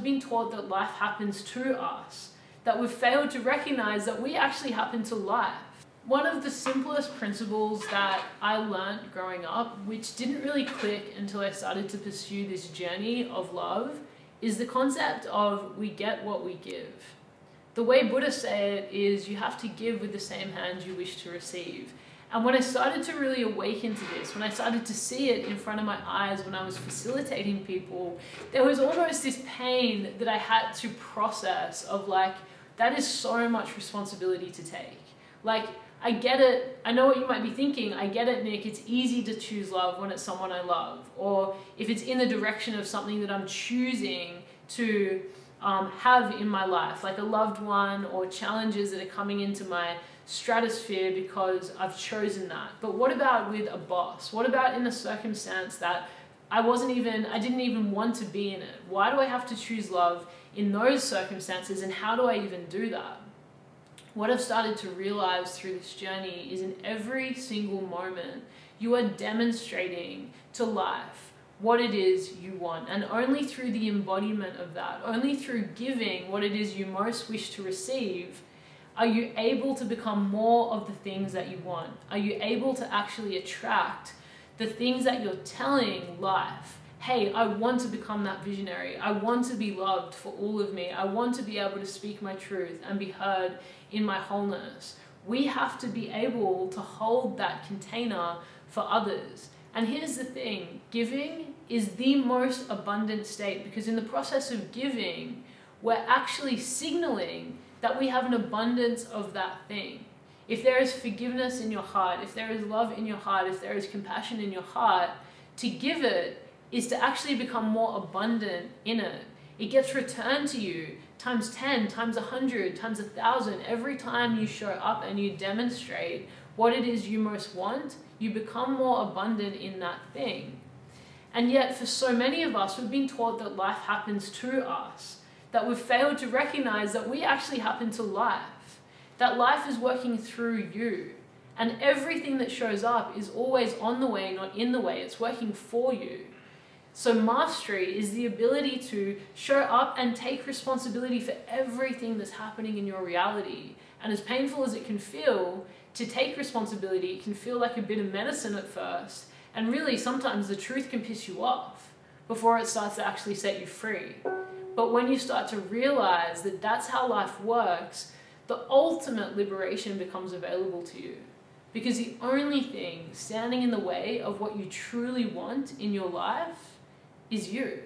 been taught that life happens to us, that we've failed to recognize that we actually happen to life. One of the simplest principles that I learned growing up, which didn't really click until I started to pursue this journey of love, is the concept of we get what we give. The way Buddhists say it is you have to give with the same hand you wish to receive. And when I started to really awaken to this, when I started to see it in front of my eyes when I was facilitating people, there was almost this pain that I had to process of like, that is so much responsibility to take. Like, I get it. I know what you might be thinking. I get it, Nick. It's easy to choose love when it's someone I love. Or if it's in the direction of something that I'm choosing to have in my life, like a loved one or challenges that are coming into my stratosphere because I've chosen that. But what about with a boss? What about in a circumstance that I didn't even want to be in it? Why do I have to choose love in those circumstances, and how do I even do that? What I've started to realize through this journey is in every single moment, you are demonstrating to life what it is you want. And only through the embodiment of that, only through giving what it is you most wish to receive, are you able to become more of the things that you want? Are you able to actually attract the things that you're telling life? Hey, I want to become that visionary. I want to be loved for all of me. I want to be able to speak my truth and be heard in my wholeness. We have to be able to hold that container for others. And here's the thing, giving is the most abundant state, because in the process of giving, we're actually signaling that we have an abundance of that thing. If there is forgiveness in your heart, if there is love in your heart, if there is compassion in your heart, to give it is to actually become more abundant in it. It gets returned to you times 10, times 100, times 1,000. Every time you show up and you demonstrate what it is you most want, you become more abundant in that thing. And yet for so many of us, we've been taught that life happens to us, that we've failed to recognize that we actually happen to life, that life is working through you. And everything that shows up is always on the way, not in the way. It's working for you. So mastery is the ability to show up and take responsibility for everything that's happening in your reality. And as painful as it can feel, to take responsibility, it can feel like a bit of medicine at first. And really, sometimes the truth can piss you off before it starts to actually set you free. But when you start to realize that that's how life works, the ultimate liberation becomes available to you. Because the only thing standing in the way of what you truly want in your life is you.